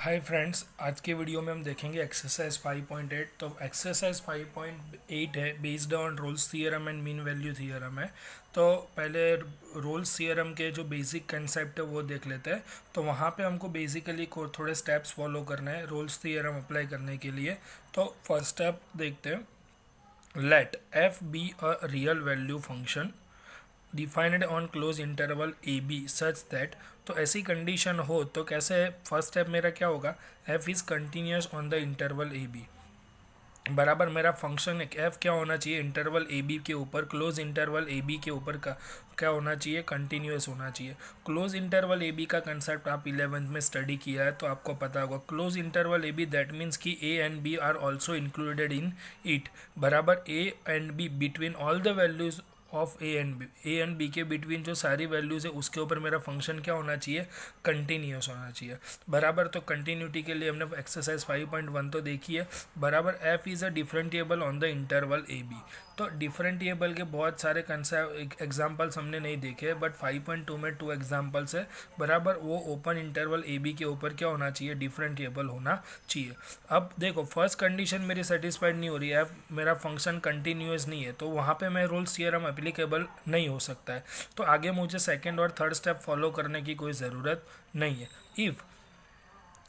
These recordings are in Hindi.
हाय फ्रेंड्स, आज के वीडियो में हम देखेंगे एक्सरसाइज 5.8। तो एक्सरसाइज 5.8 है based on Rolle's theorem and mean value theorem है। तो पहले रोल्स थियरम के जो बेसिक कंसेप्ट है वो देख लेते हैं। तो वहाँ पे हमको बेसिकली थोड़े स्टेप्स फॉलो करने हैं रोल्स थियरम अप्लाई करने के लिए। तो फर्स्ट स्टेप देखते हैं, let f be a real value function defined on close interval A B such that. तो ऐसी कंडीशन हो तो कैसे, फर्स्ट स्टेप मेरा क्या होगा, f is continuous on the interval A b बराबर मेरा फंक्शन एफ क्या होना चाहिए, इंटरवल ए बी के ऊपर, क्लोज इंटरवल ए बी के ऊपर का क्या होना चाहिए, कंटिन्यूस होना चाहिए। क्लोज इंटरवल ए बी का कंसेप्ट आप 11th में स्टडी किया है तो आपको पता होगा। Close interval A B that means कि A and B are also included in it, बराबर A and B between all the values of A and B के बिटवीन जो सारी वैल्यूज़ है उसके ऊपर मेरा फंक्शन क्या होना चाहिए, कंटिन्यूस होना चाहिए बराबर। तो कंटिन्यूटी के लिए हमने एक्सरसाइज 5.1 तो देखी है बराबर। F is a differentiable on the interval A B. तो डिफरेंटिएबल के बहुत सारे कंसेप्ट एग्जाम्पल्स हमने नहीं देखे, बट 5.2 में 2 एग्जाम्पल्स है बराबर। वो ओपन इंटरवल ए बी के ऊपर क्या होना चाहिए, डिफरेंटिएबल होना चाहिए। अब देखो फर्स्ट कंडीशन मेरी सेटिस्फाइड नहीं हो रही है, मेरा फंक्शन कंटिन्यूस नहीं है, तो वहाँ पे मैं रोल्स थियरम एप्लीकेबल नहीं हो सकता है। तो आगे मुझे सेकेंड और थर्ड स्टेप फॉलो करने की कोई ज़रूरत नहीं है। इफ़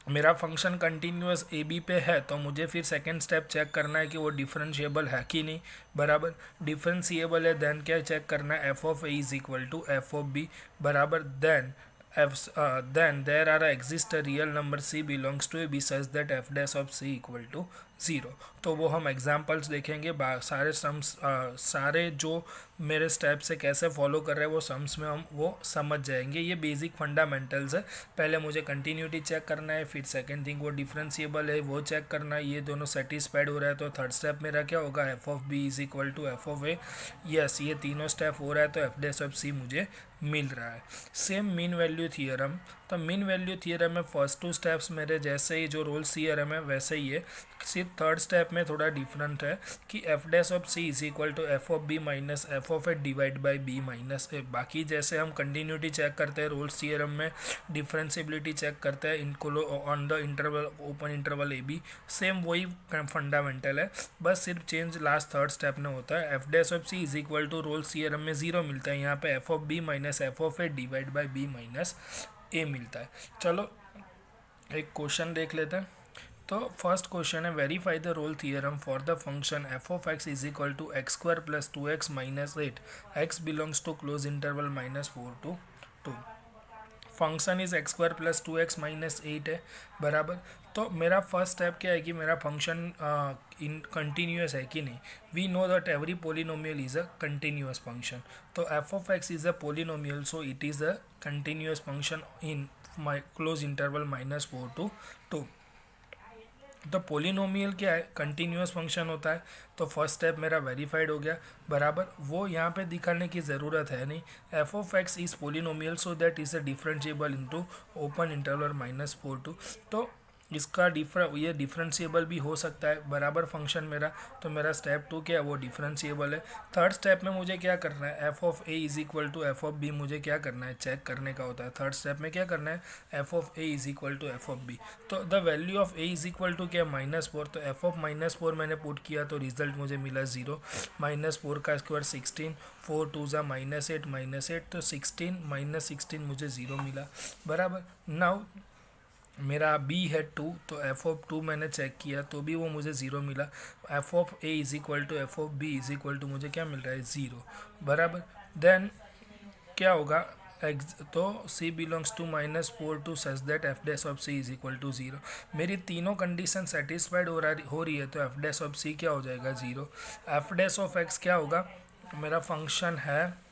मेरा फंक्शन कंटिन्यूस ए बी पे है तो मुझे फिर सेकंड स्टेप चेक करना है कि वो डिफरेंशिएबल है कि नहीं बराबर। डिफरेंशिएबल है देन क्या चेक करना है, F of A is equal to F of B बराबर। Then there are exist a real number C belongs to A B such that F dash of C equal to 0। तो वो हम एग्जाम्पल्स देखेंगे, सारे सम्स सारे जो मेरे स्टेप से कैसे फॉलो कर रहे हैं वो सम्स में हम वो समझ जाएंगे। ये बेसिक फंडामेंटल्स है। पहले मुझे कंटिन्यूटी चेक करना है, फिर सेकंड थिंग वो डिफरेंशिएबल है वो चेक करना है, ये दोनों सेटिस्फाइड हो रहा है तो थर्ड स्टेप मेरा क्या होगा, f of b is equal to F of a. Yes, ये तीनों स्टेप हो रहा है तो एफ डैश ऑफ सी मुझे मिल रहा है। सेम मीन वैल्यू थियरम, तो मीन वैल्यू थियरम में फर्स्ट 2 स्टेप्स मेरे जैसे ही जो रोल्स थियरम है वैसे ही है, सिर्फ थर्ड स्टेप में थोड़ा डिफरेंट है कि F dash of C is equal to F of B minus F of A divide by B minus A. बाकी जैसे हम कंटिन्यूटी चेक करते हैं रोल्स थियरम में, डिफरेंशिएबिलिटी चेक करते हैं इनको on the interval open interval A B, same वही फंडामेंटल है, बस सिर्फ चेंज लास्ट थर्ड स्टेप में होता है। F dash of C is equal to Rolle's theorem में 0 मिलता है, यहाँ पे F of B minus F of A divide by B minus A मिलता है। चलो एक क्वेश्चन देख लेते हैं। तो फर्स्ट क्वेश्चन है, verify the Rolle theorem for the function F of X is equal to X square plus 2x minus 8 X belongs to close interval -4 to 2। Function is x square plus 2x minus 8 है बराबर। तो मेरा फर्स्ट स्टेप क्या है कि मेरा फंक्शन इन कंटिन्यूस है कि नहीं। We know that every polynomial is a continuous function. तो F of X is a polynomial, so it is a continuous function in my close interval -4 to 2। तो पोलिनोमियल क्या है, कंटिन्यूस फंक्शन होता है। तो फर्स्ट स्टेप मेरा वेरीफाइड हो गया बराबर। वो यहाँ पे दिखाने की ज़रूरत है नहीं। F of x is polynomial so that is a differentiable into open interval -4 to। तो इसका ये डिफरेंशिएबल भी हो सकता है बराबर फंक्शन मेरा। तो मेरा स्टेप 2 क्या है, वो डिफरेंशिएबल है। थर्ड स्टेप में मुझे क्या करना है, F of A is equal to F of b मुझे क्या करना है, चेक करने का होता है। थर्ड स्टेप में क्या करना है, F of A is equal to F of B. तो the value of A is equal to क्या, -4। तो एफ ऑफ -4 मैंने पुट किया तो रिजल्ट मुझे मिला 0। -4 का स्क्वायर 16, 4 2 ज़ा -8 तो 16 -16 मुझे 0 मिला बराबर। नाउ मेरा बी है 2, तो एफ ऑफ 2 मैंने चेक किया तो भी वो मुझे 0 मिला। F of A is equal to F of b is equal to मुझे क्या मिल रहा है, 0 बराबर। देन क्या होगा, तो C belongs to -4 to such that F dash of C is equal to 0। मेरी तीनों कंडीशन सेटिस्फाइड हो रही है तो एफ डैश ऑफ सी क्या हो जाएगा, 0। एफ डैश ऑफ एक्स क्या होगा, मेरा फंक्शन है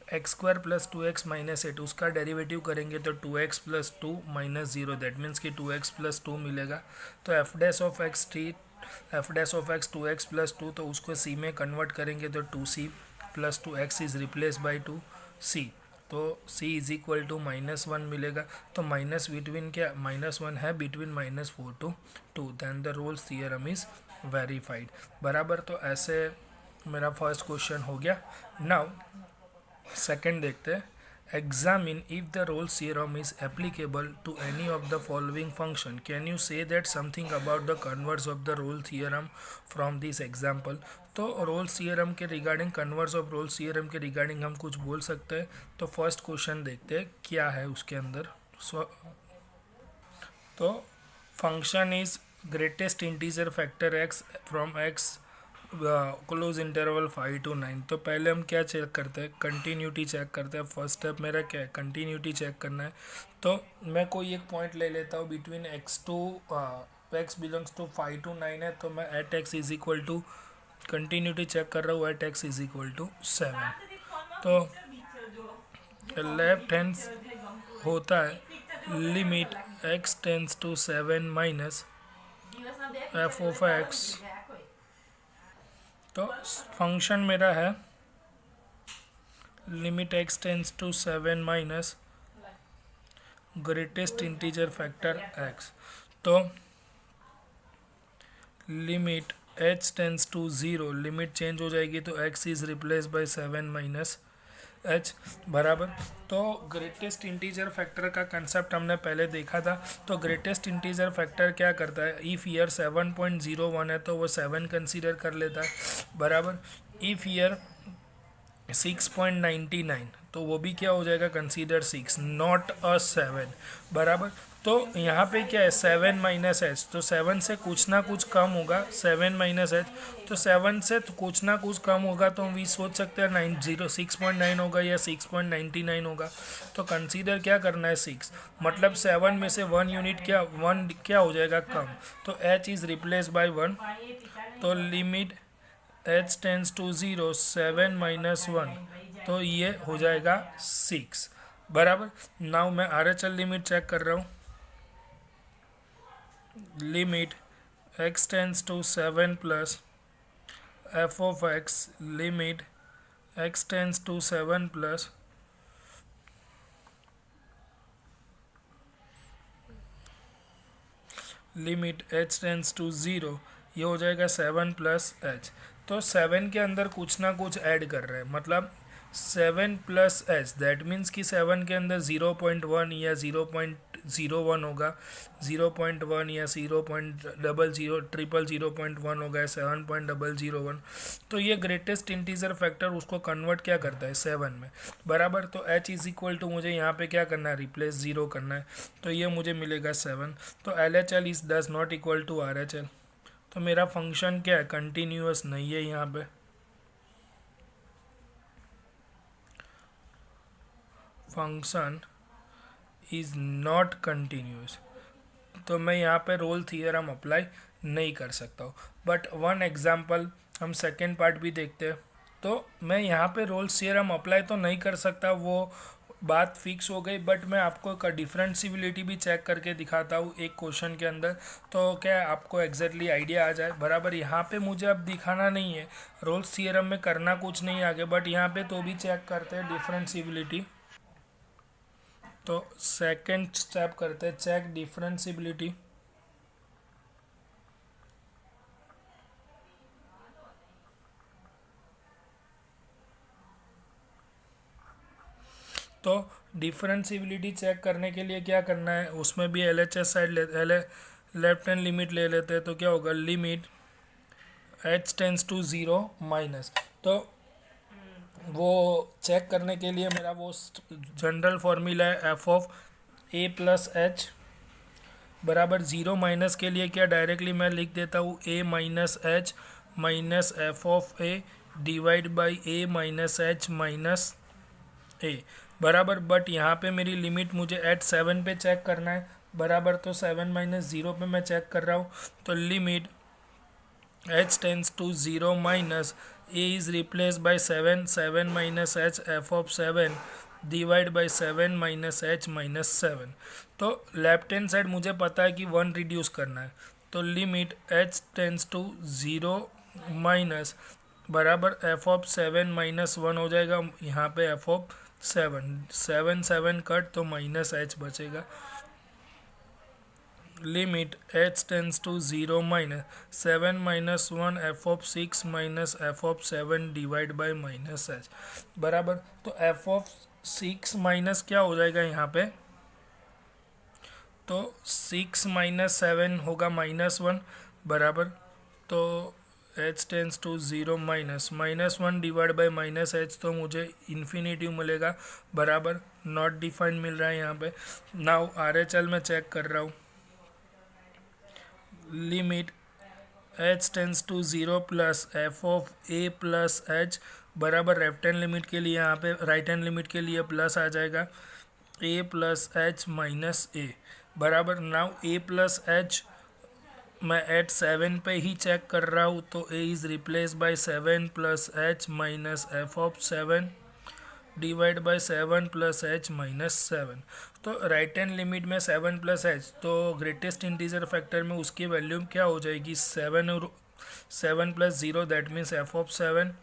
X square plus 2x minus 8, उसका डेरिवेटिव करेंगे तो 2x plus 2 minus 0, that means कि 2x प्लस 2 मिलेगा। तो F dash of X F dash of x 2x plus 2, तो उसको c में कन्वर्ट करेंगे तो 2c plus 2x is replace by 2c। तो c इज इक्वल टू -1 मिलेगा। तो माइनस बिटवीन क्या, -1 है between -4 to 2, then the Rolle's theorem is verified बराबर। तो ऐसे मेरा फर्स्ट क्वेश्चन हो गया। नाउ सेकंड देखते हैं, examine if the Rolle's theorem is applicable to any of the following function. Can you say that something about the converse of the Rolle's theorem from this example? तो रोल्स थियरम के regarding, converse of Rolle's theorem के रिगार्डिंग हम कुछ बोल सकते हैं. तो फर्स्ट क्वेश्चन देखते हैं क्या है उसके अंदर. तो function is greatest integer factor x from x close interval 5 to 9. तो पहले हम क्या चेक करते हैं, कंटिन्यूटी चेक करते हैं. फर्स्ट स्टेप मेरा क्या है, कंटिन्यूटी चेक करना है. तो मैं कोई एक पॉइंट ले लेता हूँ between X to X belongs to 5 to 9 है. तो मैं at X is equal to, continuity check कर रहा हूँ, at X is equal to 7. तो लेफ्ट हैंड होता है limit X tends to 7 minus F of X. तो फंक्शन मेरा है limit X tends to 7 minus greatest integer factor X. तो limit H tends to 0, limit change हो जाएगी तो x is replace by 7 minus H बराबर. तो ग्रेटेस्ट इंटीजर फैक्टर का कंसेप्ट हमने पहले देखा था. तो ग्रेटेस्ट इंटीजर फैक्टर क्या करता है, इफ़ ईयर 7.01 है तो वो 7 कंसीडर कर लेता है बराबर. इफ़ ईयर 6.99 तो वो भी क्या हो जाएगा, कंसीडर 6 नॉट अ 7 बराबर. तो यहाँ पे क्या है 7 माइनस एच, तो 7 से कुछ ना कुछ कम होगा, 7 माइनस एच. तो 7 से तो कुछ ना कुछ कम होगा तो हम भी सोच सकते हैं 6.9 होगा या 6.99 होगा. तो कंसीडर क्या करना है 6, मतलब 7 में से 1 यूनिट क्या हो जाएगा कम. तो एच इज़ रिप्लेस बाय 1. तो limit H tends to 0 7 minus 1, तो ये हो जाएगा 6 बराबर. नाउ मैं RHL लिमिट चेक कर रहा हूँ. Limit x tends to 7 plus f of x, limit x tends to 7 plus limit h tends to 0, ये हो जाएगा 7 प्लस एच. तो 7 के अंदर कुछ ना कुछ ऐड कर रहे हैं, मतलब 7 प्लस एच, दैट मीन्स कि 7 के अंदर 0.1 या 0.01 होगा, 0.1 या 0.000001 होगा, 7.001. तो ये ग्रेटेस्ट इंटीजर फैक्टर उसको कन्वर्ट क्या करता है 7 में बराबर. तो h इज इक्वल टू, मुझे यहाँ पे क्या करना है, रिप्लेस 0 करना है. तो ये मुझे मिलेगा 7. तो LHL is does not equal to RHL. तो मेरा फंक्शन क्या है, कंटिन्यूअस नहीं है यहाँ पे. फंक्शन इज नॉट कंटिन्यूअस, तो मैं यहाँ पे रोल थियरम अप्लाई नहीं कर सकता हूँ. बट वन एग्जांपल हम सेकेंड पार्ट भी देखते हैं. तो मैं यहाँ पे रोल थियरम अप्लाई तो नहीं कर सकता, वो बात फिक्स हो गई. बट मैं आपको एक डिफरेंशिबिलिटी भी चेक करके दिखाता हूँ एक क्वेश्चन के अंदर, तो क्या आपको एग्जैक्टली आइडिया आ जाए बराबर. यहाँ पे मुझे अब दिखाना नहीं है, रोल्स थियरम में करना कुछ नहीं आगे, बट यहाँ पे तो भी चेक करते हैं डिफरेंशिबिलिटी. तो सेकंड स्टेप करते हैं, चेक डिफरेंशिबिलिटी. तो डिफरेंशिबिलिटी चेक करने के लिए क्या करना है, उसमें भी LHS side left hand limit ले लेते हैं. तो क्या होगा, limit h tends to 0 minus. तो वो चेक करने के लिए मेरा वो जनरल फॉर्मूला है f of a plus h बराबर 0 माइनस के लिए क्या डायरेक्टली मैं लिख देता हूँ a minus H minus F of a divide by a minus H minus a बराबर. बट यहाँ पे मेरी लिमिट मुझे एट 7 पे चेक करना है बराबर. तो 7 माइनस 0 पे मैं चेक कर रहा हूँ. तो limit h tends to 0 minus a is replaced by 7 minus h f of 7 divide by 7 minus H minus 7. तो लेफ्ट हैंड साइड मुझे पता है कि 1 रिड्यूस करना है. तो limit h tends to 0 minus बराबर f ऑफ 7 माइनस 1 हो जाएगा. यहाँ पे f ऑफ 7 कट, तो माइनस h बचेगा. Limit h tends to 0 minus 7 minus 1 f of 6 minus f of 7 divide by minus h बराबर. तो f ऑफ 6 माइनस क्या हो जाएगा यहाँ पे, तो 6 माइनस 7 होगा -1 बराबर। तो h tends to 0 minus -1 divide by -h, तो मुझे इन्फिनिटिव मिलेगा बराबर, नॉट डिफाइंड मिल रहा है यहाँ पे। नाउ RHL में चेक कर रहा हूँ, limit h tends to 0 plus F of a plus h बराबर, लेफ्ट हैंड लिमिट के लिए यहाँ पे राइट हैंड लिमिट के लिए प्लस आ जाएगा, a प्लस एच माइनस ए बराबर। नाउ a प्लस एच मैं एट 7 पे ही चेक कर रहा हूँ, तो a is replace by 7 plus H minus F of 7 divide by 7 plus H minus 7। तो राइट हैंड लिमिट में 7 प्लस एच, तो ग्रेटेस्ट इंटीजर फैक्टर में उसकी वैल्यू क्या हो जाएगी, 7 और 7 plus 0, that means F of 7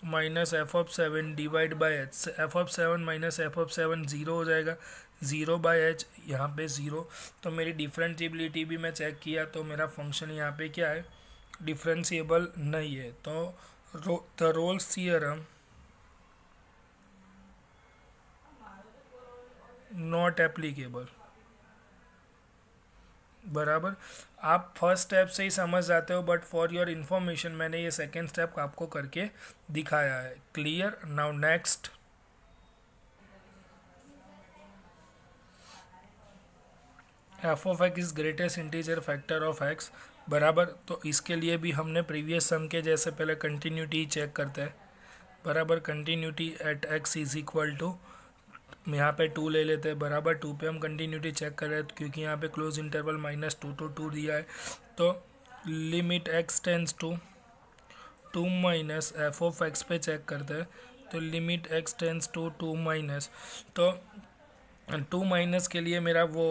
minus F of 7 divide by H. F of 7 minus F of 7 zero हो जाएगा, 0 बाई एच यहाँ पे 0। तो मेरी डिफरेंशिएबिलिटी भी मैं चेक किया, तो मेरा फंक्शन यहाँ पे क्या है, डिफरेंशिएबल नहीं है। तो the Rolle's theorem not applicable बराबर। आप फर्स्ट स्टेप से ही समझ जाते हो, बट फॉर योर इन्फॉर्मेशन मैंने ये सेकेंड स्टेप आपको करके दिखाया है। Clear? Now next, F of X is greatest integer factor of x बराबर। तो इसके लिए भी हमने प्रीवियस सम के जैसे पहले कंटिन्यूटी चेक करते हैं बराबर। Continuity at X is equal to, यहाँ पे 2 ले लेते हैं बराबर, 2 पे हम कंटिन्यूटी चेक कर रहे हैं क्योंकि यहाँ पे क्लोज इंटरवल -2 to 2 दिया है। तो limit X tends to 2 minus F of X पे चेक करते हैं, तो limit X tends to 2 minus, तो 2 माइनस के लिए मेरा वो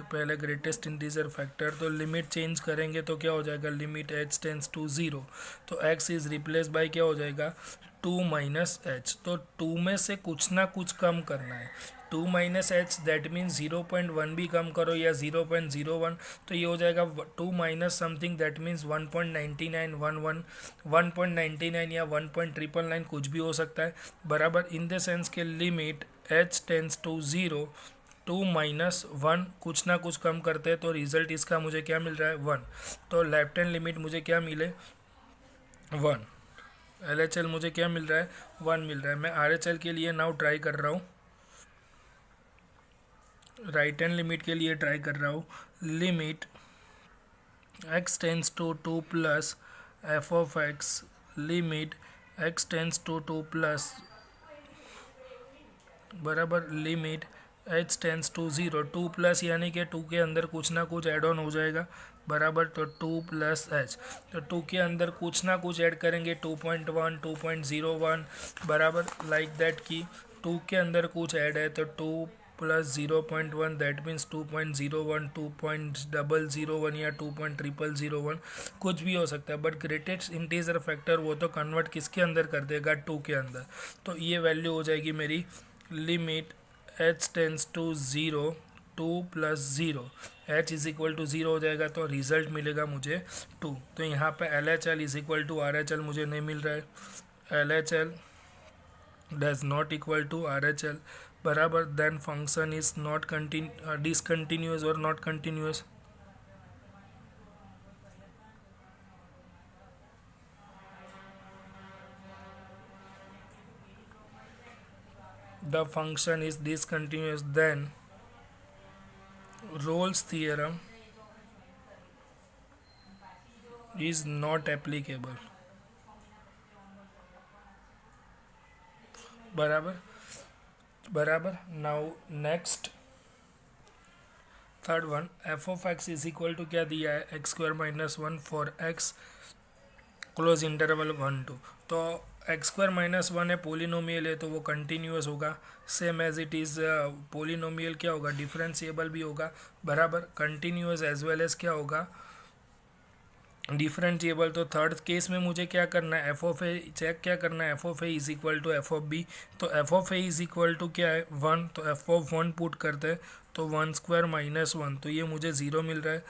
पहले ग्रेटेस्ट इंटीजर फैक्टर, तो लिमिट चेंज करेंगे तो क्या हो जाएगा, लिमिट एच टेंस टू 0, तो एक्स इज रिप्लेस बाय क्या हो जाएगा, 2 माइनस एच। तो 2 में से कुछ ना कुछ कम करना है, 2 माइनस एच दैट मीन्स 0.1 भी कम करो या 0.01, तो ये हो जाएगा 2 माइनस समथिंग, दैट मीन्स 1.9911, 1.99 या 1.999 कुछ भी हो सकता है बराबर। इन द सेंस के limit H tends to 0, 2 minus 1 कुछ ना कुछ कम करते हैं, तो रिजल्ट इसका मुझे क्या मिल रहा है, 1। तो लेफ्ट हैंड लिमिट मुझे क्या मिले, 1। LHL मुझे क्या मिल रहा है, 1 मिल रहा है। मैं RHL के लिए नाउ ट्राई कर रहा हूँ, राइट हैंड लिमिट के लिए ट्राई कर रहा हूँ। Limit x tends to 2 plus F of X, limit x tends to 2 plus बराबर, limit h tends to 0, 2 plus यानी कि 2 के अंदर कुछ ना कुछ ऐड ऑन हो जाएगा बराबर। तो 2 प्लस एच, तो 2 के अंदर कुछ ना कुछ ऐड करेंगे, 2.1 2.01 बराबर, लाइक दैट की 2 के अंदर कुछ ऐड है, तो 2 प्लस 0.1 दैट मीन्स 2.01, 2.001 या 2.0001 कुछ भी हो सकता है, बट ग्रेटेस्ट इंटीजर फैक्टर वो तो कन्वर्ट किसके अंदर कर देगा, 2 के अंदर। तो ये वैल्यू हो जाएगी मेरी limit h tends to 0, 2 plus 0, h is equal to 0 हो जाएगा, तो रिजल्ट मिलेगा मुझे 2। तो यहाँ पे LHL is equal to RHL मुझे नहीं मिल रहा है, LHL does not equal to RHL बराबर, then function is not discontinuous और not continuous. The function is discontinuous, then Rolle's theorem is not applicable बराबर बराबर। Now next third one, F of X is equal to क्या दिया है, X square minus 1 for X close interval 1 2। तो एक्स स्क्वायर माइनस 1 है, पोलिनोमियल है, तो वो कंटिन्यूअस होगा, same as it is. Polynomial क्या होगा, डिफरेंशिएबल भी होगा बराबर, कंटिन्यूअस एज वेल एज क्या होगा, डिफरेंशिएबल। तो थर्ड केस में मुझे क्या करना है, एफ ऑफ ए चेक क्या करना है, F of A is equal to F of B. तो F of A is equal to क्या है, 1, तो एफ ऑफ 1 पुट करते हैं, तो 1 स्क्वायर माइनस 1, तो ये मुझे 0 मिल रहा है।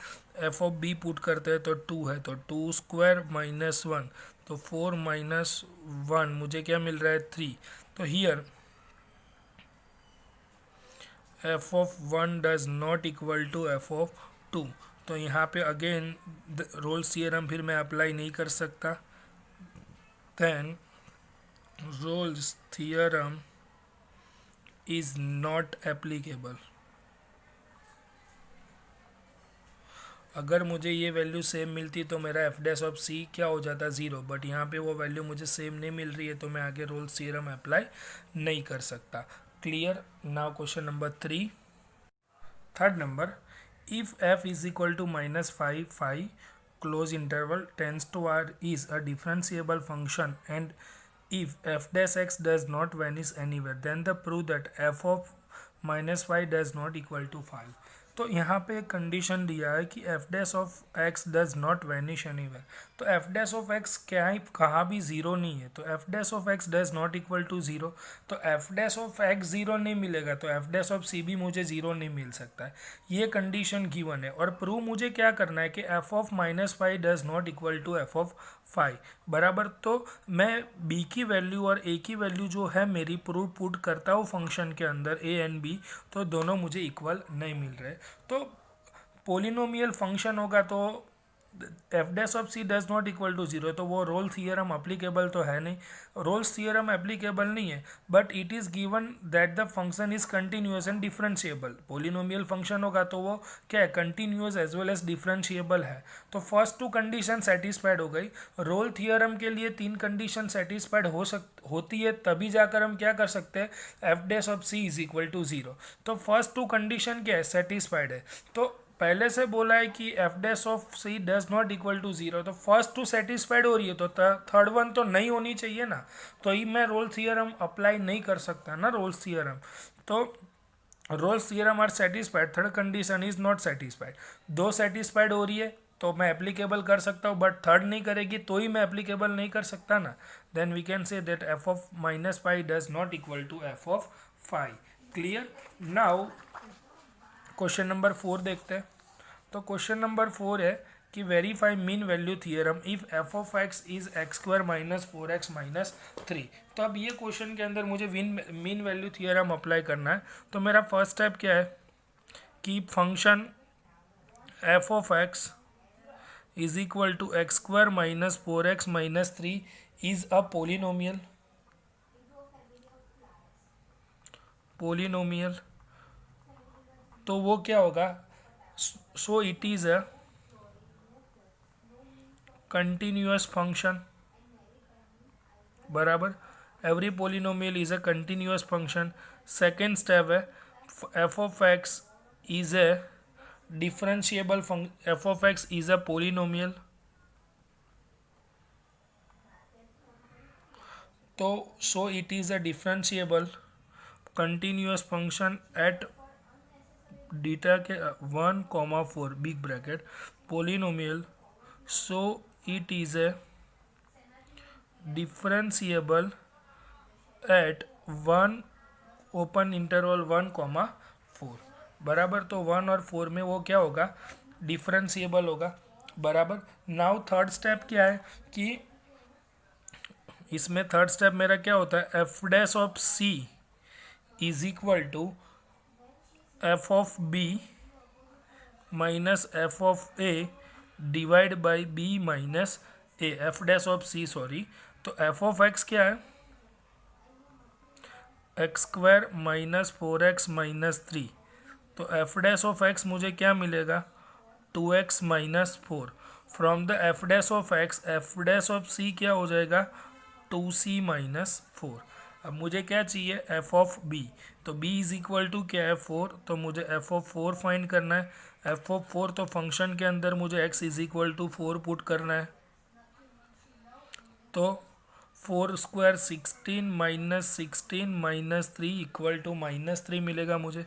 एफ ऑफ बी पुट करते हैं तो 2 है, तो 2 स्क्वायर माइनस 1, तो 4 माइनस 1 मुझे क्या मिल रहा है, 3। तो here F of one does not equal to F of two. तो यहाँ पे अगेन रोल्स थियरम फिर मैं अप्लाई नहीं कर सकता। Then Rolle's theorem is not applicable. अगर मुझे ये वैल्यू सेम मिलती तो मेरा एफ डैश ऑफ सी क्या हो जाता, ज़ीरो, बट यहाँ पे वो वैल्यू मुझे सेम नहीं मिल रही है तो मैं आगे रोल्स थियरम अप्लाई नहीं कर सकता। Clear. Now question number 3, third number, if F is equal to -5 close interval tends to R is a differentiable function and if f dash x does not vanish anywhere then the prove that f of -5 does not equal to 5। तो यहाँ पे एक कंडीशन दिया है कि f dash of x does not vanish anywhere. तो f डैश ऑफ x क्या ही कहाँ भी ज़ीरो नहीं है, तो f dash of x does not equal to zero. तो f dash of x zero नहीं मिलेगा तो f डैश ऑफ c भी मुझे ज़ीरो नहीं मिल सकता है। ये कंडीशन गिवन है और प्रूव मुझे क्या करना है कि f of -5 does not equal to f of 5 बराबर। तो मैं b की वैल्यू और a की वैल्यू जो है मेरी प्रूव पुट करता हूँ फंक्शन के अंदर a एंड b, तो दोनों मुझे इक्वल नहीं मिल रहे। तो पोलिनोमियल फंक्शन होगा तो F dash of C does not equal to zero, तो वो रोल थियरम अप्लीकेबल तो है नहीं, रोल्स थियरम एप्लीकेबल नहीं है। But it is given that the function is continuous and differentiable. Polynomial function होगा तो वो क्या है, continuous as well as differentiable है। तो फर्स्ट टू कंडीशन सेटिस्फाइड हो गई। रोल थियरम के लिए 3 कंडीशन सेटिस्फाइड होती है तभी जाकर हम क्या कर सकते हैं, F dash of C is equal to zero. तो फर्स्ट टू कंडीशन क्या है, सेटिस्फाइड है। तो पहले से बोला है कि F dash of C does not equal to zero, तो फर्स्ट टू सेटिस्फाइड हो रही है तो थर्ड वन तो नहीं होनी चाहिए ना, तो ही मैं रोल थियरम अप्लाई नहीं कर सकता ना रोल्स थियरम। तो Rolle's theorem are satisfied, third condition is not satisfied. दो सेटिस्फाइड हो रही है तो मैं एप्लीकेबल कर सकता हूँ, बट थर्ड नहीं करेगी तो ही मैं एप्लीकेबल नहीं कर सकता ना। Then we can say that F of -5 does not equal to F of 5। Clear. Now question number 4 देखते हैं। तो क्वेश्चन नंबर 4 है कि verify mean value theorem if F of X is x² - 4x - 3। तो अब ये क्वेश्चन के अंदर मुझे मीन वैल्यू थियरम अप्लाई करना है। तो मेरा फर्स्ट स्टेप क्या है कि function F of X is equal to x² - 4x - 3 is a polynomial. तो वो क्या होगा, so it is a continuous function बराबर। Every polynomial is a continuous function. Second step है F of X is a differentiable function, F of X is a polynomial. तो so it is a differentiable continuous function at beta के 1,4 big bracket polynomial. So it is a differentiable eight 1 open interval 1,4 बराबर। तो 1 और 4 में वो क्या होगा, डिफरेंशिएबल होगा बराबर। नाउ थर्ड स्टेप क्या है कि इसमें थर्ड स्टेप मेरा क्या होता है, F dash of C is equal to F of B minus F of A divide by B minus A. F dash of C sorry, तो एफ ऑफ एक्स क्या है, x² - 4x - 3। तो एफ डैश ऑफ एक्स मुझे क्या मिलेगा, 2x - 4। From the F dash of X F dash of C क्या हो जाएगा, 2c - 4। अब मुझे क्या चाहिए, एफ ऑफ बी। तो b इज इक्वल टू क्या है, 4। तो मुझे एफ ऑफ 4 फाइंड करना है। एफ ऑफ 4 तो फंक्शन के अंदर मुझे x is equal to 4 put करना है। तो 4² 16 - 16 - 3 इक्वल टू -3 मिलेगा मुझे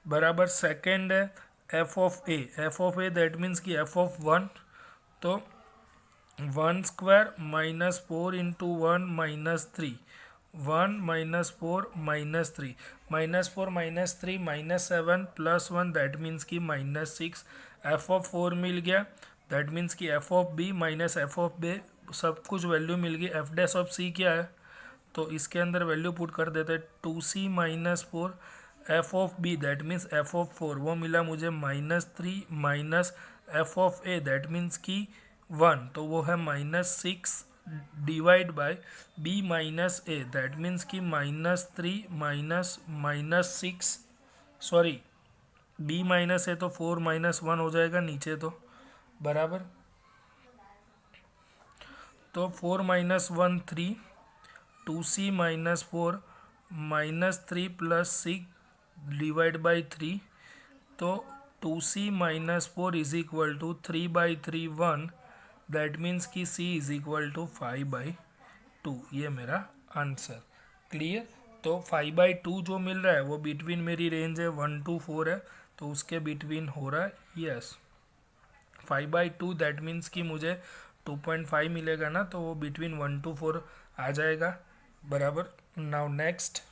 बराबर। सेकेंड है F of A, F of A that means कि एफ ऑफ 1। तो 1² - 4 × 1 - 3, 1 - 4 - 3, -4 - 3 -7 +1 दैट मीन्स कि -6। एफ ऑफ 4 मिल गया, दैट मीन्स कि F of B minus F of B सब कुछ वैल्यू मिल गई। एफ डैश ऑफ सी क्या है, तो इसके अंदर वैल्यू पुट कर देते हैं, 2c - 4 F of B that means F of 4 वो मिला मुझे -3 minus F of A that means कि 1 तो वो है -6 divide by B minus A that means कि -3 -6 सॉरी बी माइनस है तो 4 -1 हो जाएगा नीचे तो बराबर। तो 4 -1 3 2c -4 -3 + 6 डिवाइड बाई 3 तो 2c -4 is equal to 3/3 1 that means कि c इज इक्वल टू 5/2 ये मेरा आंसर। क्लियर। तो 5/2 जो मिल रहा है वो बिटवीन मेरी रेंज है 1 to 4 है तो उसके बिटवीन हो रहा है यस 5/2 दैट मीन्स कि मुझे 2.5 मिलेगा ना तो वो बिटवीन 1 to 4 आ जाएगा बराबर। Now next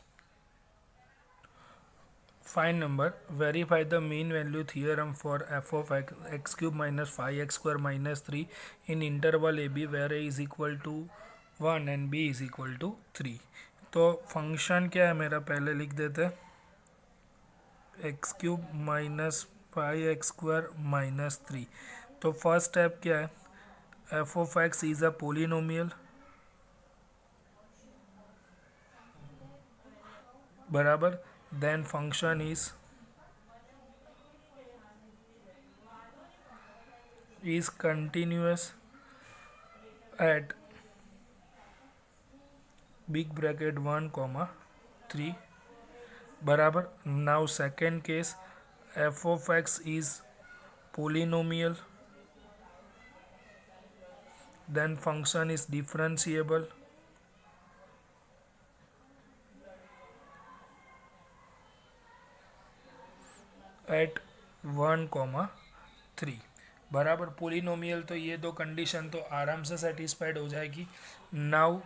find number verify the mean value theorem for F of X cube minus 5x² -3 in interval A B where A is equal to 1 and B is equal to 3। तो फंक्शन क्या है मेरा पहले लिख देते हैं x³ माइनस 5x² -3। तो फर्स्ट स्टेप क्या है F of X is a polynomial बराबर then function is continuous at big bracket 1 comma 3 बराबर। Now second case F of X is polynomial then function is differentiable at 1 comma 3 बराबर। पोलिनोमियल तो ये दो कंडीशन तो आराम से सेटिस्फाइड हो जाएगी। नाउ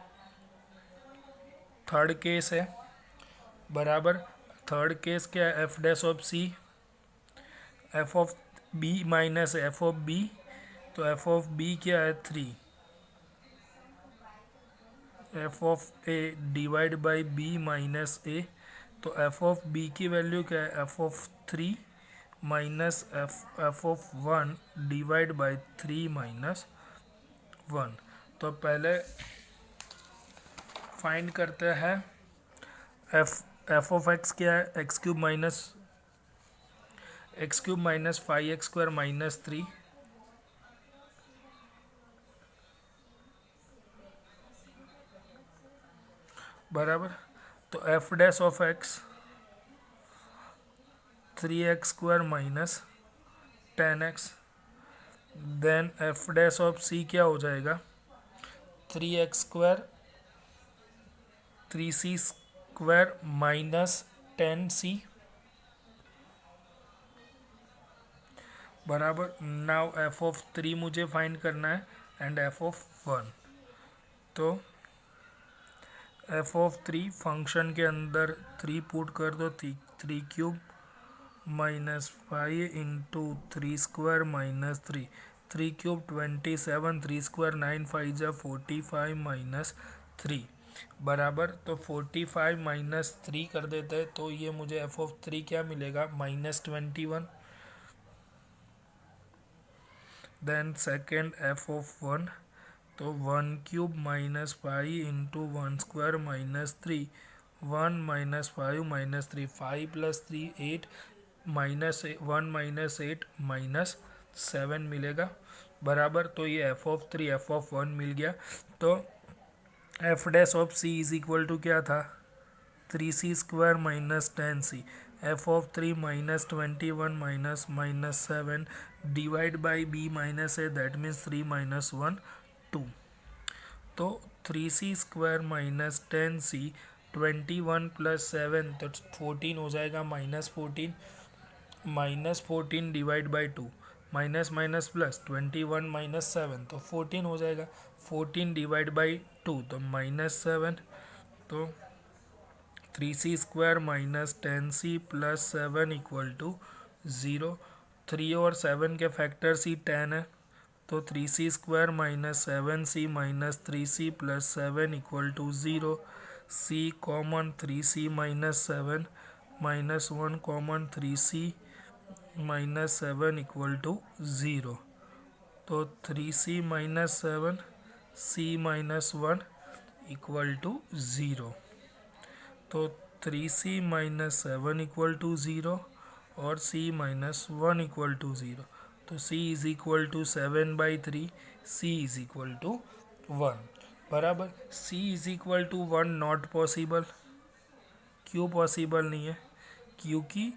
थर्ड केस है बराबर। थर्ड केस क्या है F dash of C F of B minus F of B तो एफ ऑफ बी क्या है 3 F of A divide by B minus A तो एफ ऑफ बी की वैल्यू क्या है F of 3 minus F of 1 divide by 3 minus 1। तो पहले फाइंड करते हैं एफ ऑफ एक्स क्या है x³ माइनस 5x² -3 बराबर। तो F dash of X 3x² minus 10x then F dash of C क्या हो जाएगा 3x² 3c² माइनस 10c बराबर। नाउ एफ ऑफ 3 मुझे फाइंड करना है एंड एफ ऑफ 1 तो एफ ऑफ 3 फंक्शन के अंदर 3 पुट कर दो 3³ माइनस 5 इंटू 3² माइनस 3³ 27 3² 9 5 45 माइनस 3 बराबर। तो 45 माइनस 3 कर देते हैं तो ये मुझे एफ ऑफ 3 क्या मिलेगा -21 देन सेकेंड एफ ऑफ 1 तो 1³ minus 5 into 1² minus 3 1 minus 5 minus 3 5 + 3 8 minus 1 minus 8 minus 7 मिलेगा बराबर। तो ये एफ ऑफ 3 एफ ऑफ 1 मिल गया। तो F dash of C is equal to क्या था 3c² minus 10c F of 3 -21 minus 7 divide by B minus A that means 3 - 1 2 तो 3c² माइनस 10c 21 + 7 तो 14 हो जाएगा -14 divide by 2 minus minus plus 21 - 7 तो 14 हो जाएगा 14 डिवाइड बाई 2 तो -7 तो 3c² minus 10c + 7 equal to 0। 3 और 7 के फैक्टर सी 10 है तो 3c² minus 7c minus 3c + 7 equal to 0। c common 3c - 7 -1 common 3c -7 equal to 0। तो 3c -7 c -1 इक्वल टू 0। तो 3c -7 इक्वल टू 0 और c -1 इक्वल टू 0। तो c is equal to 7/3, c is equal to 1। बराबर। c is equal to 1 not possible. क्यों पॉसिबल नहीं है? क्योंकि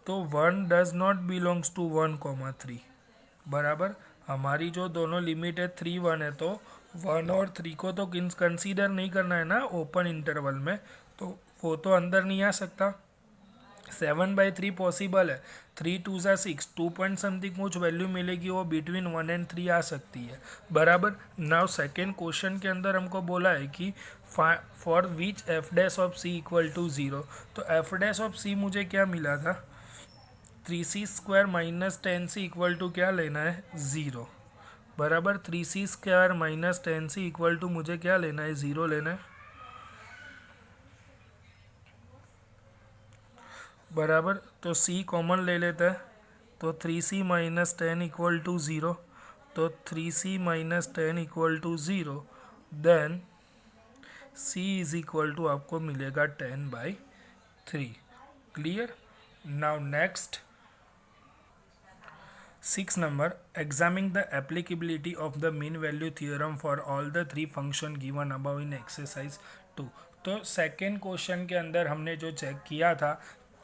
तो 1 डज नॉट बिलोंग्स टू 1,3। बराबर। हमारी जो दोनों लिमिट है 3 1 है, तो 1 और 3 को तो कंसीडर नहीं करना है ना ओपन इंटरवल में, तो वो तो अंदर नहीं आ सकता। 7/3 पॉसिबल है। 3 2 ज़ा 6, 2 पॉइंट समथिंग कुछ वैल्यू मिलेगी, वो बिटवीन 1 और 3 आ सकती है। बराबर। नाउ सेकेंड क्वेश्चन के अंदर हमको बोला है कि for which F dash of C equal to 0। तो एफ डैश ऑफ सी मुझे क्या मिला था? 3c² - 10c इक्वल टू क्या लेना है? 0। बराबर। 3c² - 10c इक्वल टू मुझे क्या लेना है? 0 लेना है। बराबर। तो c कॉमन ले लेता है, तो 3c - 10 इक्वल टू 0। तो 3c - 10 equal to 0, then c is equal to आपको मिलेगा 10/3। Clear. Now next 6 number, examine the applicability of the mean value theorem for all the three function given above in exercise 2। तो सेकेंड क्वेश्चन के अंदर हमने जो चेक किया था,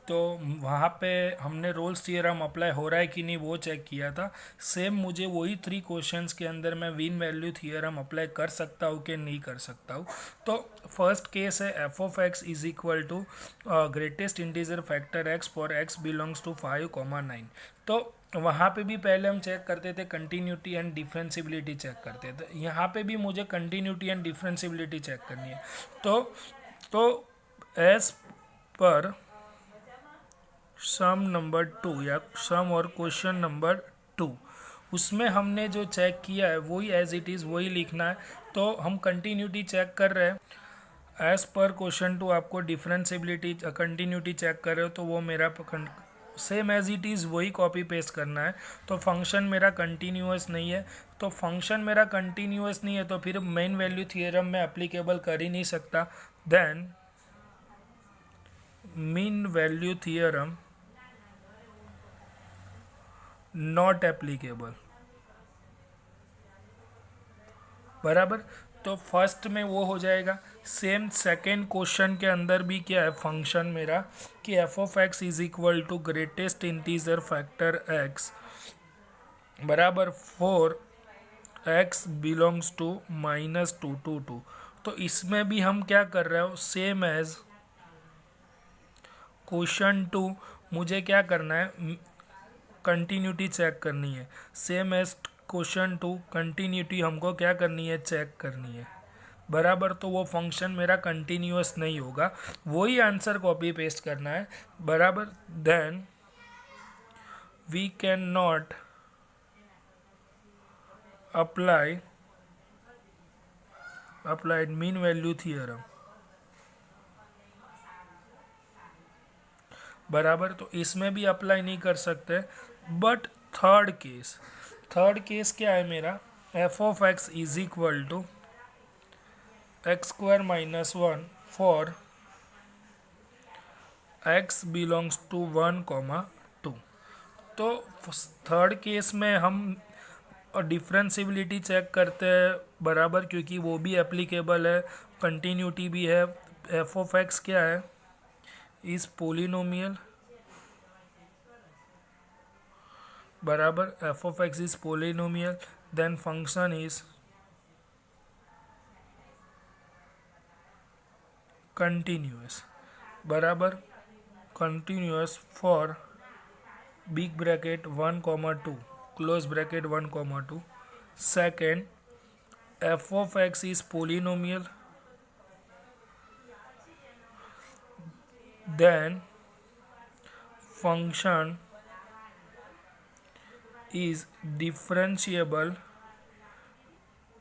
तो वहाँ पे हमने रोल्स थ्योरम अप्लाई हो रहा है कि नहीं वो चेक किया था। सेम मुझे वही 3 क्वेश्चंस के अंदर मैं मीन वैल्यू थ्योरम अप्लाई कर सकता हूँ कि नहीं कर सकता हूँ। तो फर्स्ट केस है F of X is equal to greatest integer factor X for X belongs to 5,9। तो वहाँ पे भी पहले हम चेक करते थे कंटिन्यूटी एंड डिफरेंशिबिलिटी चेक करते थे। यहाँ पे भी मुझे कंटिन्यूटी एंड डिफरेंशिबिलिटी चेक करनी है। तो एज पर सम नंबर 2 या सम और क्वेश्चन नंबर 2, उसमें हमने जो चेक किया है वही एज इट इज़ वही लिखना है। तो हम कंटिन्यूटी चेक कर रहे हैं। एज पर क्वेश्चन 2 आपको डिफरेंशिबिलिटी कंटिन्यूटी चेक कर रहे हो, तो वो मेरा सेम एज इट इज़ वही कॉपी पेस्ट करना है। तो फंक्शन मेरा कंटिन्यूअस नहीं है, तो फंक्शन मेरा कंटिन्यूअस नहीं है तो फिर मेन वैल्यू थियरम में एप्लीकेबल कर ही नहीं सकता। Then mean value theorem not applicable. बराबर। तो फर्स्ट में वो हो जाएगा। सेम सेकेंड क्वेश्चन के अंदर भी क्या है फंक्शन मेरा कि F of X is equal to greatest integer factor X बराबर 4 एक्स बिलोंग्स टू -2 to 2। तो इसमें भी हम क्या कर रहे हो? सेम एज क्वेश्चन 2 मुझे क्या करना है? कंटिन्यूटी चेक करनी है। सेम एज क्वेश्चन 2 कंटिन्यूटी हमको क्या करनी है? चेक करनी है। बराबर। तो वो फंक्शन मेरा कंटिन्यूअस नहीं होगा, वही आंसर कॉपी पेस्ट करना है। बराबर। Then we can not applied mean value theorem. बराबर। तो इसमें भी अप्लाई नहीं कर सकते। बट थर्ड केस क्या है मेरा? F of X is equal to x² - 1 for x belongs to 1,2। तो थर्ड केस में हम डिफरेंशिबिलिटी चेक करते हैं। बराबर। क्योंकि वो भी एप्लीकेबल है, कंटिन्यूटी भी है। एफ ऑफ एक्स क्या है? Is polynomial. बराबर। F of X is polynomial, then function is continuous. बराबर। Continuous for big bracket 1,2 close bracket 1,2। Second, F of X is polynomial, then function is differentiable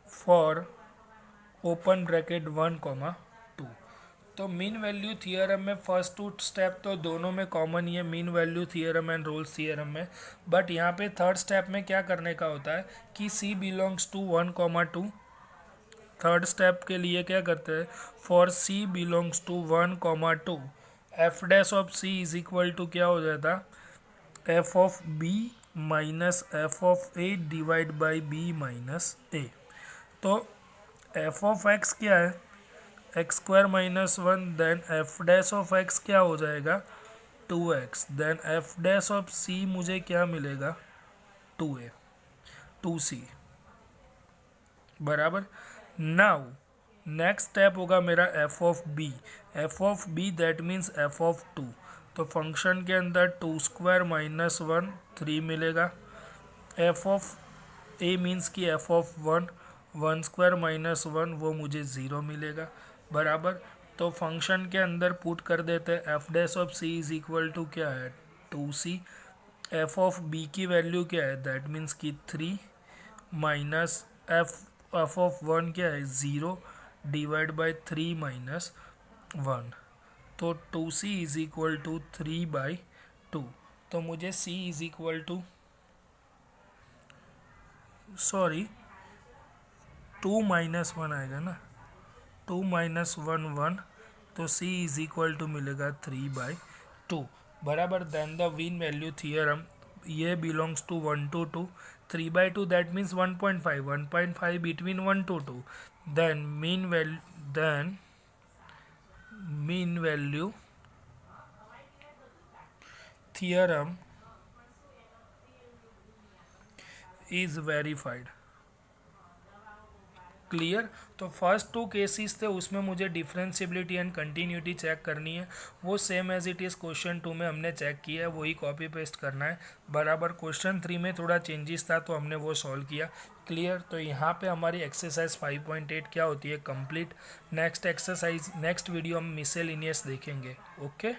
for open bracket 1, 2। तो मीन वैल्यू थियरम में फर्स्ट टू स्टेप तो दोनों में कॉमन ही है, mean value theorem and Rolle's theorem में। बट यहाँ पे थर्ड स्टेप में क्या करने का होता है कि C belongs to 1, 2। Third step के लिए क्या करते हैं, for C belongs to 1, 2 F dash of C is equal to क्या हो जाता, F of B minus F of A divide by B minus A। तो एफ ऑफ एक्स क्या है, X square minus 1, then F dash of X क्या हो जाएगा 2x, then F dash of C मुझे क्या मिलेगा 2A 2C बराबर। नाउ नेक्स्ट स्टेप होगा मेरा F of B that means F of 2। तो फंक्शन के अंदर 2² माइनस 1 3 मिलेगा। एफ ऑफ ए मीन्स कि एफ ऑफ 1 माइनस 1 वो मुझे 0 मिलेगा बराबर। तो फंक्शन के अंदर पुट कर देते हैं, F dash of C is equal to क्या है 2C। एफ ऑफ बी की वैल्यू क्या है, दैट मीन्स कि 3 माइनस एफ ऑफ 1 क्या है 0 डिवाइड बाई 3 माइनस 1। तो 2C इज इक्वल टू 3/2। तो मुझे C is equal to 2 minus 1 आएगा ना, 2 माइनस 1 1। तो C इज इक्वल टू मिलेगा 3/2 बराबर। Then the mean value theorem, ये belongs to 1 to 2, 3/2 that means 1.5 between 1 to 2। Then mean value theorem is verified. Clear. तो फर्स्ट 2 केसेस थे उसमें मुझे डिफरेंशिएबिलिटी एंड कंटिन्यूटी चेक करनी है, वो same as it is question 2 में हमने चेक किया है, वही कॉपी पेस्ट करना है बराबर। क्वेश्चन 3 में थोड़ा चेंजेस था तो हमने वो सॉल्व किया। क्लियर। तो यहाँ पे हमारी एक्सरसाइज 5.8 क्या होती है complete. Next exercise next video हम मिसलेनियस देखेंगे। ओके।